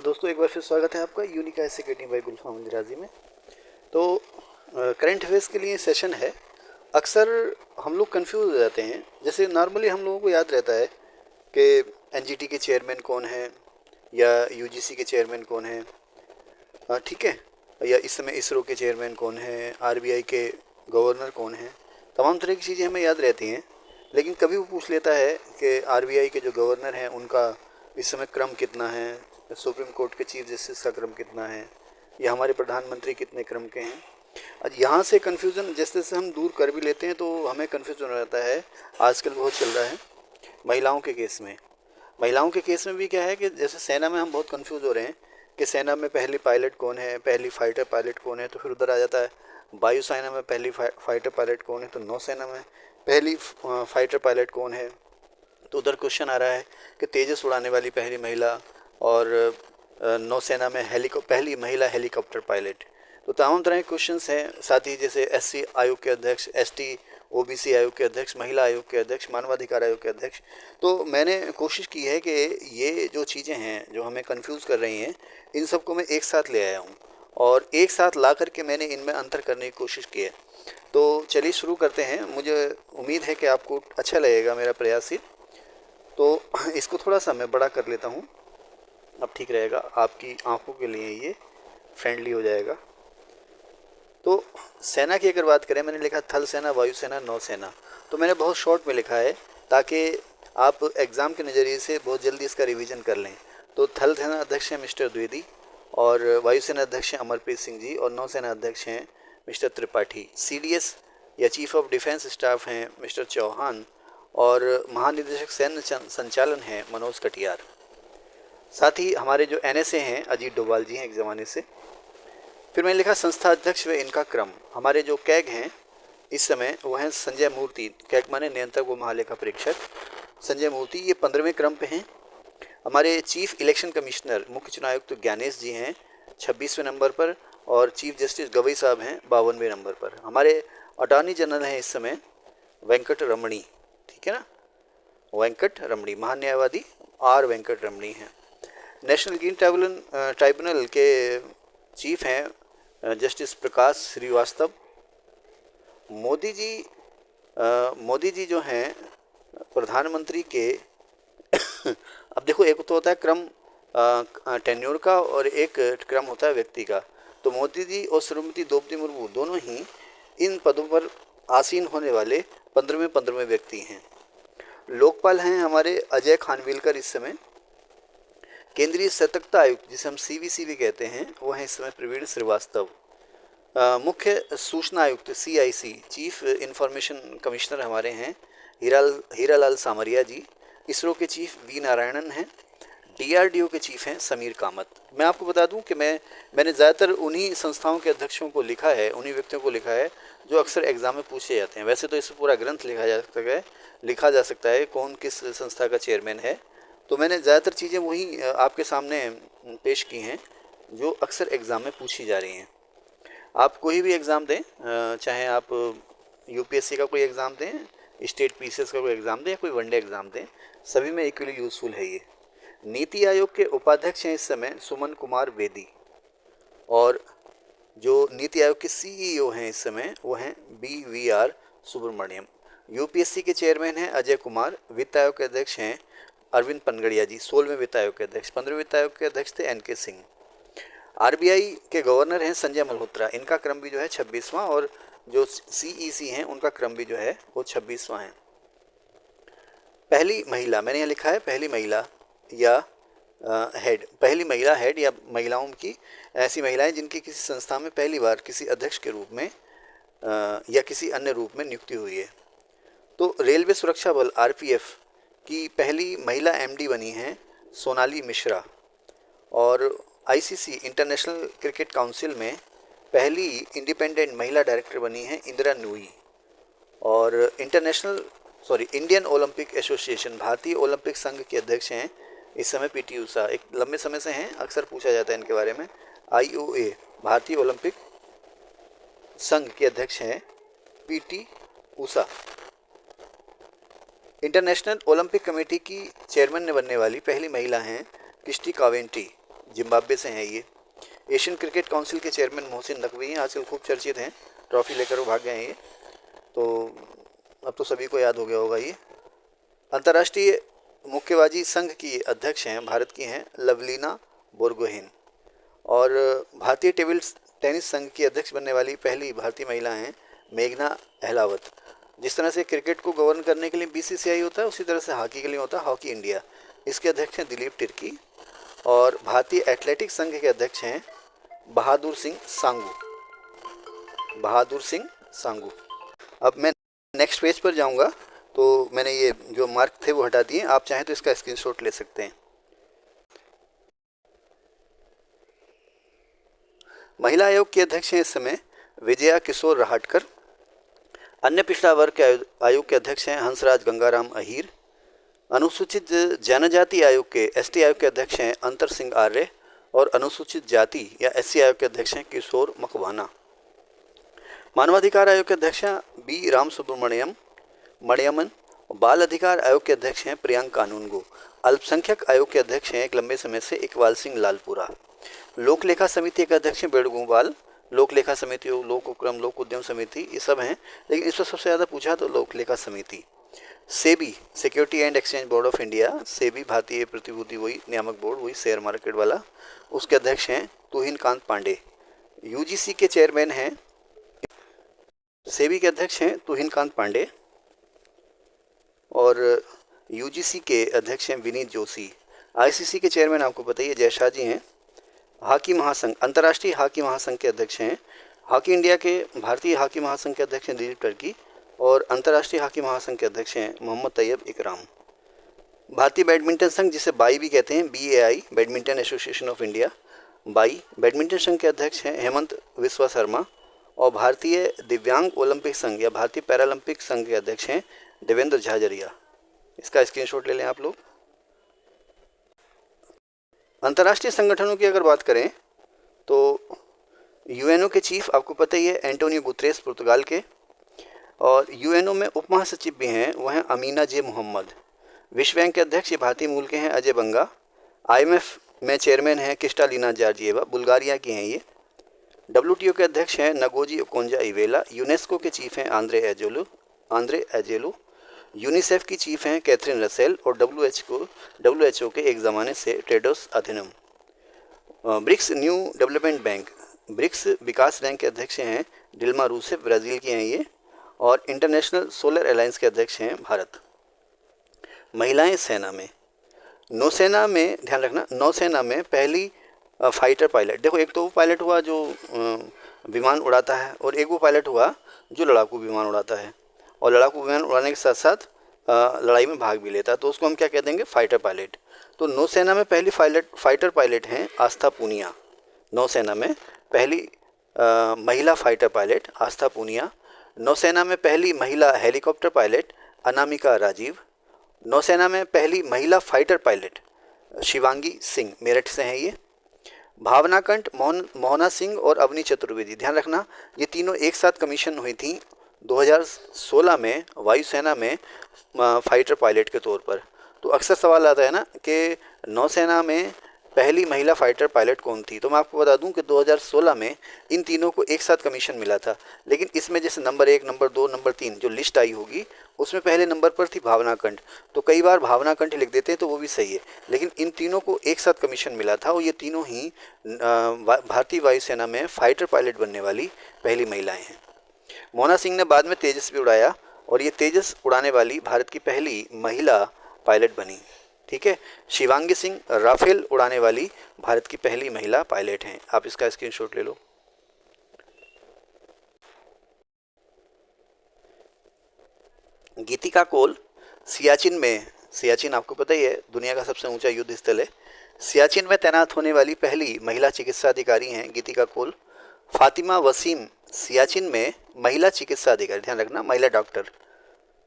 दोस्तों, एक बार फिर स्वागत है आपका यूनिक आईएएस अकेडमी बाय गुलफाम अंजराजी में। तो करंट अफेयर्स के लिए सेशन है। अक्सर हम लोग कंफ्यूज हो जाते हैं। जैसे नॉर्मली हम लोगों को याद रहता है कि एनजीटी के चेयरमैन कौन है या यूजीसी के चेयरमैन कौन है, ठीक है, या इस समय इसरो के चेयरमैन कौन है, आरबीआई के गवर्नर कौन है। तमाम तरह की चीज़ें हमें याद रहती हैं। लेकिन कभी वो पूछ लेता है कि आरबीआई के जो गवर्नर हैं उनका इस समय क्रम कितना है, सुप्रीम कोर्ट के चीफ जस्टिस का क्रम कितना है, या हमारे प्रधानमंत्री कितने क्रम के हैं। आज यहाँ से कन्फ्यूज़न जैसे जैसे हम दूर कर भी लेते हैं तो हमें कन्फ्यूज़न हो जाता है। आजकल बहुत चल रहा है महिलाओं के केस में। महिलाओं के केस में भी क्या है कि जैसे सेना में हम बहुत कंफ्यूज हो रहे हैं कि सेना में पहली पायलट कौन है, पहली फाइटर पायलट कौन है, तो फिर उधर आ जाता है वायुसेना में पहली फाइटर पायलट कौन है, तो नौसेना में पहली फाइटर पायलट कौन है। तो उधर क्वेश्चन आ रहा है कि तेजस उड़ाने वाली पहली महिला, और नौसेना में पहली महिला हेलीकॉप्टर पायलट। तो तमाम तरह के क्वेश्चंस हैं। साथ ही जैसे एससी आयोग के अध्यक्ष, एसटी ओबीसी आयोग के अध्यक्ष, महिला आयोग के अध्यक्ष, मानवाधिकार आयोग के अध्यक्ष। तो मैंने कोशिश की है कि ये जो चीज़ें हैं जो हमें कंफ्यूज कर रही हैं, इन सबको मैं एक साथ ले आया हूँ और एक साथ ला करके मैंने इनमें अंतर करने की कोशिश की है। तो चलिए शुरू करते हैं। मुझे उम्मीद है कि आपको अच्छा लगेगा मेरा प्रयास ये। तो इसको थोड़ा सा मैं बड़ा कर लेता हूँ, अब ठीक रहेगा, आपकी आंखों के लिए ये फ्रेंडली हो जाएगा। तो सेना की अगर बात करें, मैंने लिखा थल सेना, वायुसेना, नौसेना। तो मैंने बहुत शॉर्ट में लिखा है ताकि आप एग्ज़ाम के नज़रिए से बहुत जल्दी इसका रिवीजन कर लें। तो थल सेना अध्यक्ष हैं मिस्टर द्विवेदी, और वायुसेना अध्यक्ष हैं अमरप्रीत सिंह जी, और नौसेना अध्यक्ष हैं मिस्टर त्रिपाठी। सीडीएस या चीफ ऑफ डिफेंस स्टाफ हैं मिस्टर चौहान, और महानिदेशक सैन्य संचालन हैं मनोज कटियार। साथ ही हमारे जो एनएसए हैं अजीत डोभाल जी हैं एक ज़माने से। फिर मैंने लिखा संस्था अध्यक्ष व इनका क्रम। हमारे जो कैग हैं इस समय वो हैं संजय मूर्ति। कैग माने नियंत्रक व महालेखा परीक्षक संजय मूर्ति, ये 15वें क्रम पे हैं। हमारे चीफ इलेक्शन कमिश्नर मुख्य चुनाव आयुक्त ज्ञानेश जी हैं 26वें नंबर पर, और चीफ जस्टिस गवई साहब हैं 52वें नंबर पर। हमारे अटॉर्नी जनरल हैं इस समय वेंकट रमणी, ठीक है ना, वेंकट रमणी। महान्यायवादी आर वेंकट रमणी हैं। नेशनल ग्रीन ट्राइब्यूनल के चीफ हैं जस्टिस प्रकाश श्रीवास्तव। मोदी जी जो हैं प्रधानमंत्री के अब देखो, एक तो होता है क्रम टेन्योर का और एक क्रम होता है व्यक्ति का। तो मोदी जी और श्रीमती द्रौपदी मुर्मू दोनों ही इन पदों पर आसीन होने वाले 15वें व्यक्ति हैं। लोकपाल हैं हमारे अजय खानविलकर इस समय। केंद्रीय सतर्कता आयुक्त जिसे हम सीवीसी भी कहते हैं वो हैं इस समय प्रवीण श्रीवास्तव। मुख्य सूचना आयुक्त सीआईसी चीफ इंफॉर्मेशन कमिश्नर हमारे हैं हीरालाल सामरिया जी। इसरो के चीफ वी नारायणन हैं। डीआरडीओ के चीफ हैं समीर कामत। मैं आपको बता दूं कि मैंने ज़्यादातर उन्हीं संस्थाओं के अध्यक्षों को लिखा है, उन्हीं व्यक्तियों को लिखा है जो अक्सर एग्जाम में पूछे जाते हैं। वैसे तो इस पूरा ग्रंथ लिखा जा सकता है कौन किस संस्था का चेयरमैन है। तो मैंने ज़्यादातर चीज़ें वही आपके सामने पेश की हैं जो अक्सर एग्ज़ाम में पूछी जा रही हैं। आप कोई भी एग्ज़ाम दें, चाहे आप यूपीएससी का कोई एग्ज़ाम दें, स्टेट पीसीएस का कोई एग्ज़ाम दें, या कोई वनडे एग्ज़ाम दें, सभी में इक्वली यूज़फुल है ये। नीति आयोग के उपाध्यक्ष हैं इस समय सुमन कुमार बेदी, और जो नीति आयोग के सीईओ हैं इस समय वो हैं BVR सुब्रमण्यम। यूपीएससी के चेयरमैन हैं अजय कुमार। वित्त आयोग के अध्यक्ष हैं अरविंद पनगड़िया जी, 16वें वित्त आयोग के अध्यक्ष। 15वें वित्त आयोग के अध्यक्ष थे NK सिंह। आरबीआई के गवर्नर हैं संजय मल्होत्रा, इनका क्रम भी जो है 26वां, और जो CEC हैं उनका क्रम भी जो है वो 26वां है। पहली महिला, मैंने यहाँ लिखा है पहली महिला या हेड, पहली महिला हेड या महिलाओं की ऐसी महिलाएं जिनकी किसी संस्था में पहली बार किसी अध्यक्ष के रूप में या किसी अन्य रूप में नियुक्ति हुई है। तो रेलवे सुरक्षा बल RPF की पहली महिला MD बनी हैं सोनाली मिश्रा, और ICC इंटरनेशनल क्रिकेट काउंसिल में पहली इंडिपेंडेंट महिला डायरेक्टर बनी हैं इंदिरा नूई, और इंडियन ओलंपिक एसोसिएशन भारतीय ओलंपिक संघ के अध्यक्ष हैं इस समय PT उषा। एक लंबे समय से हैं, अक्सर पूछा जाता है इनके बारे में। IOA भारतीय ओलंपिक संघ के अध्यक्ष हैं PT Usha. International Olympic committee की चेयरमैन बनने वाली पहली महिला हैं क्रिस्टी कावेंट्री, जिम्बाब्वे से हैं ये। एशियन क्रिकेट काउंसिल के चेयरमैन मोहसिन नकवी हैं, आजकल खूब चर्चित हैं, ट्रॉफी लेकर वो भाग गए हैं ये, तो अब तो सभी को याद हो गया होगा ये। अंतर्राष्ट्रीय मुक्केबाजी संघ की अध्यक्ष हैं, भारत की हैं लवलीना बोरगोहेन। और भारतीय टेबल टेनिस संघ की अध्यक्ष बनने वाली पहली भारतीय महिला हैं मेघना अहलावत। जिस तरह से क्रिकेट को गवर्न करने के लिए बीसीसीआई होता है, उसी तरह से हॉकी के लिए होता है हॉकी इंडिया। इसके अध्यक्ष हैं दिलीप तिर्की। और भारतीय एथलेटिक्स संघ के अध्यक्ष हैं बहादुर सिंह सांगू। बहादुर सिंह सांगू। अब मैं नेक्स्ट पेज पर जाऊंगा, तो मैंने ये जो मार्क थे वो हटा दिए, आप चाहें तो इसका स्क्रीनशॉट ले सकते हैं। महिला आयोग की अध्यक्ष हैं इस समय विजया किशोर रहाटकर। अन्य पिछड़ा वर्ग के आयोग के अध्यक्ष हैं हंसराज गंगाराम अहीर। अनुसूचित जनजाति आयोग के एसटी आयोग के अध्यक्ष हैं अंतर सिंह आर्य। और अनुसूचित जाति या एससी आयोग के अध्यक्ष हैं किशोर मकवाना। मानवाधिकार आयोग के अध्यक्ष हैं बी राम सुब्रमण्यम मणियमन। बाल अधिकार आयोग के अध्यक्ष हैं प्रियंक कानूनगो। अल्पसंख्यक आयोग के अध्यक्ष हैं एक लंबे समय से इकबाल सिंह लालपुरा। लोक लेखा समिति के अध्यक्ष हैं वेणुगोपाल। लोक लेखा समिति, लोक उपक्रम, लोक उद्यम समिति, ये सब हैं, लेकिन इस पर सबसे ज़्यादा पूछा तो लोक लेखा समिति। SEBI security and exchange board of India, SEBI भारतीय प्रतिभूति वही नियामक बोर्ड, वही शेयर मार्केट वाला, उसके अध्यक्ष हैं तुहिन कांत पांडे। यूजीसी के चेयरमैन हैं, सेबी के अध्यक्ष हैं तुहिन कांत पांडे। और यूजीसी के अध्यक्ष हैं विनीत जोशी। आईसीसी के चेयरमैन आपको पता ही है जयशाह जी हैं। हॉकी महासंघ, अंतर्राष्ट्रीय हॉकी महासंघ के अध्यक्ष हैं, हॉकी इंडिया के भारतीय हॉकी महासंघ के अध्यक्ष हैं दिलीप टर्की। और अंतर्राष्ट्रीय हॉकी महासंघ के अध्यक्ष हैं मोहम्मद तैयब इकराम। भारतीय बैडमिंटन संघ, जिसे बाई भी कहते हैं, BAI badminton association of India, by badminton संघ के अध्यक्ष हैं हेमंत विश्वा शर्मा। और भारतीय दिव्यांग ओलंपिक संघ या भारतीय पैरालंपिक संघ के अध्यक्ष हैं देवेंद्र झाझरिया। इसका स्क्रीनशॉट ले लें आप लोग। अंतर्राष्ट्रीय संगठनों की अगर बात करें तो यूएनओ के चीफ आपको पता ही है एंटोनियो गुतरेस पुर्तगाल के। और यूएनओ में उप महासचिव भी हैं, वह हैं अमीना जे मोहम्मद। विश्व बैंक के अध्यक्ष ये भारतीय मूल के हैं अजय बंगा। IMF में चेयरमैन हैं क्रिस्टालिना जॉर्जिएवा, बुल्गारिया की हैं ये। WTO के अध्यक्ष हैं नगोजी ओकोंजा इवेला। यूनेस्को के चीफ हैं आंद्रे एजेलो। यूनिसेफ की चीफ हैं कैथरीन रसेल। और WHO के एक ज़माने से Tedros Adhanom. BRICS New Development Bank, BRICS विकास बैंक के अध्यक्ष हैं डिल्मा रूसेफ, ब्राज़ील की हैं ये। और इंटरनेशनल सोलर अलायंस के अध्यक्ष हैं भारत। महिलाएं सेना में, नौसेना में ध्यान रखना, नौसेना में पहली फाइटर पायलट, देखो एक तो वो पायलट हुआ जो विमान उड़ाता है, और एक वो पायलट हुआ जो लड़ाकू विमान उड़ाता है। और लड़ाकू विमान उड़ाने के साथ साथ लड़ाई में भाग भी लेता है, तो उसको हम क्या कह देंगे, फाइटर पायलट। तो नौसेना में पहली फाइटर पायलट हैं आस्था पूनिया। नौसेना में पहली महिला फाइटर पायलट आस्था पूनिया। नौसेना में पहली महिला हेलीकॉप्टर पायलट अनामिका राजीव। नौसेना में पहली महिला फाइटर पायलट शिवांगी सिंह, मेरठ से हैं ये। भावना कंठ, मोहना सिंह और अवनी चतुर्वेदी, ध्यान रखना ये तीनों एक साथ कमीशन हुई थी 2016 में वायुसेना में फाइटर पायलट के तौर पर। तो अक्सर सवाल आता है ना कि नौसेना में पहली महिला फाइटर पायलट कौन थी, तो मैं आपको बता दूं कि 2016 में इन तीनों को एक साथ कमीशन मिला था। लेकिन इसमें जैसे नंबर 1, नंबर 2, नंबर 3 जो लिस्ट आई होगी उसमें पहले नंबर पर थी भावना कंठ। तो कई बार भावना कंठ लिख देते हैं तो वो भी सही है, लेकिन इन तीनों को एक साथ कमीशन मिला था और ये तीनों ही भारतीय वायुसेना में फाइटर पायलट बनने वाली पहली महिलाएँ हैं। मोना सिंह ने बाद में तेजस भी उड़ाया और ये तेजस उड़ाने वाली भारत की पहली महिला पायलट बनी। ठीक है, शिवांगी सिंह राफेल उड़ाने वाली भारत की पहली महिला पायलट हैं। आप इसका स्क्रीनशॉट ले लो। गीतिका कोल सियाचिन में, सियाचिन आपको पता ही है दुनिया का सबसे ऊंचा युद्ध स्थल है, सियाचिन में तैनात होने वाली पहली महिला चिकित्सा अधिकारी हैं गीतिका कोल। फातिमा वसीम सियाचिन में महिला चिकित्सा अधिकारी, ध्यान रखना महिला डॉक्टर,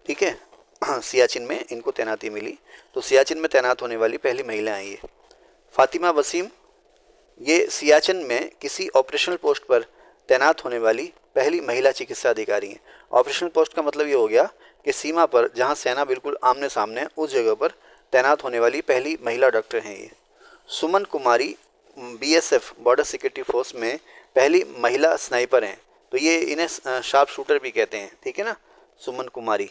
ठीक है, सियाचिन में इनको तैनाती मिली। तो सियाचिन में तैनात होने वाली पहली महिला हैं ये फातिमा वसीम। ये सियाचिन में किसी ऑपरेशनल पोस्ट पर तैनात होने वाली पहली महिला चिकित्सा अधिकारी हैं। ऑपरेशनल पोस्ट का मतलब ये हो गया कि सीमा पर जहां सेना बिल्कुल आमने सामने है उस जगह पर तैनात होने वाली पहली महिला डॉक्टर हैं ये। सुमन कुमारी BSF बॉर्डर सिक्योरिटी फोर्स में पहली महिला स्नाइपर हैं, तो ये इन्हें शार्प शूटर भी कहते हैं, ठीक है ना, सुमन कुमारी।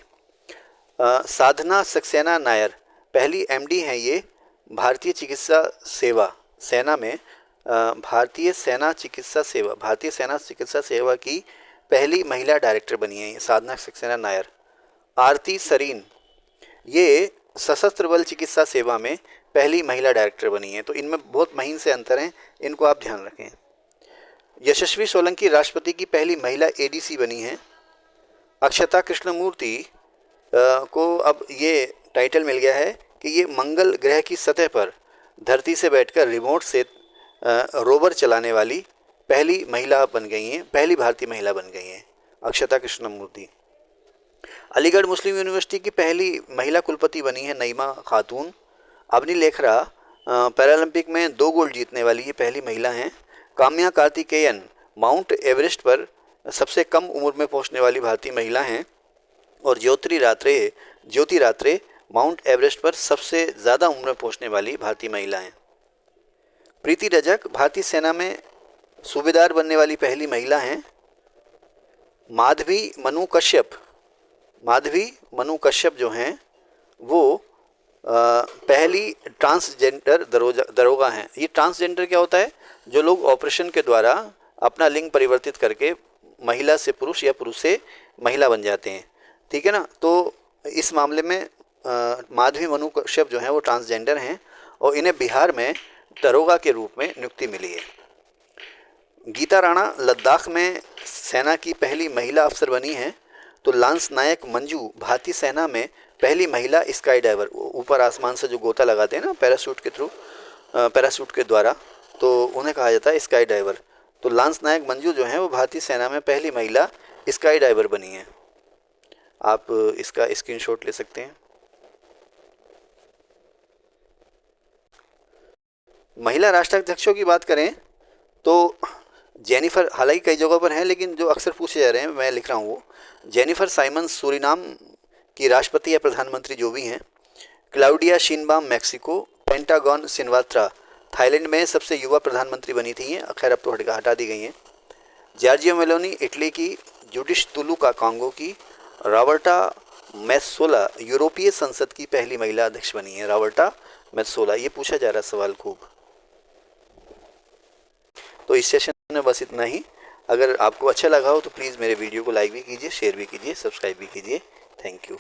साधना सक्सेना नायर पहली MD हैं ये भारतीय चिकित्सा सेवा सेना में, भारतीय सेना चिकित्सा सेवा की पहली महिला डायरेक्टर बनी है साधना सक्सेना नायर। आरती सरीन ये सशस्त्र बल चिकित्सा सेवा में पहली महिला डायरेक्टर बनी है, तो इनमें बहुत महीन से अंतर हैं, इनको आप ध्यान रखें। यशस्वी सोलंकी राष्ट्रपति की पहली महिला ADC बनी है। अक्षता कृष्णमूर्ति को अब ये टाइटल मिल गया है कि ये मंगल ग्रह की सतह पर धरती से बैठकर रिमोट से रोवर चलाने वाली पहली महिला बन गई हैं, पहली भारतीय महिला बन गई हैं अक्षता कृष्णमूर्ति। अलीगढ़ मुस्लिम यूनिवर्सिटी की पहली महिला कुलपति बनी है नईमा खातून। अवनी लेखरा पैरालंपिक में 2 गोल्ड जीतने वाली ये पहली महिला हैं। काम्या कार्तिकेयन माउंट एवरेस्ट पर सबसे कम उम्र में पहुंचने वाली भारतीय महिला हैं। और ज्योति रात्रे माउंट एवरेस्ट पर सबसे ज़्यादा उम्र में पहुंचने वाली भारतीय महिला हैं। प्रीति रजक भारतीय सेना में सूबेदार बनने वाली पहली महिला हैं। माधवी मनु कश्यप जो हैं वो पहली ट्रांसजेंडर दरोगा हैं। ये ट्रांसजेंडर क्या होता है? जो लोग ऑपरेशन के द्वारा अपना लिंग परिवर्तित करके महिला से पुरुष या पुरुष से महिला बन जाते हैं, ठीक है ना। तो इस मामले में माधवी मनु कश्यप जो हैं वो ट्रांसजेंडर हैं और इन्हें बिहार में दरोगा के रूप में नियुक्ति मिली है। गीता राणा लद्दाख में सेना की पहली महिला अफसर बनी हैं। तो लांस नायक मंजू भारतीय सेना में पहली महिला स्काई डाइवर, ऊपर आसमान से जो गोता लगाते हैं ना पैराशूट के द्वारा, तो उन्हें कहा जाता है स्काई डाइवर। तो लांस नायक मंजू जो हैं वो भारतीय सेना में पहली महिला स्काई डाइवर बनी हैं। आप इसका स्क्रीनशॉट ले सकते हैं। महिला राष्ट्राध्यक्षों की बात करें तो जेनिफर, हालांकि कई जगहों पर हैं लेकिन जो अक्सर पूछे जा रहे हैं मैं लिख रहा हूँ वो जेनिफर साइमंस सूरीनाम की राष्ट्रपति या प्रधानमंत्री जो भी हैं। Claudia Sheinbaum Mexico, Paetongtarn Shinawatra Thailand में सबसे युवा प्रधानमंत्री बनी थी हैं, खैर अब तो हटा दी गई हैं। जॉर्जिया मेलोनी इटली की, जुडिश तुलुका कांगो की, रॉबर्टा मेत्सोला यूरोपीय संसद की पहली महिला अध्यक्ष बनी है। रॉबर्टा मेत्सोला, ये पूछा जा रहा है सवाल खूब। तो इस सेशन में बस इतना ही। अगर आपको अच्छा लगा हो तो प्लीज़ मेरे वीडियो को लाइक भी कीजिए, शेयर भी कीजिए, सब्सक्राइब भी कीजिए। Thank you.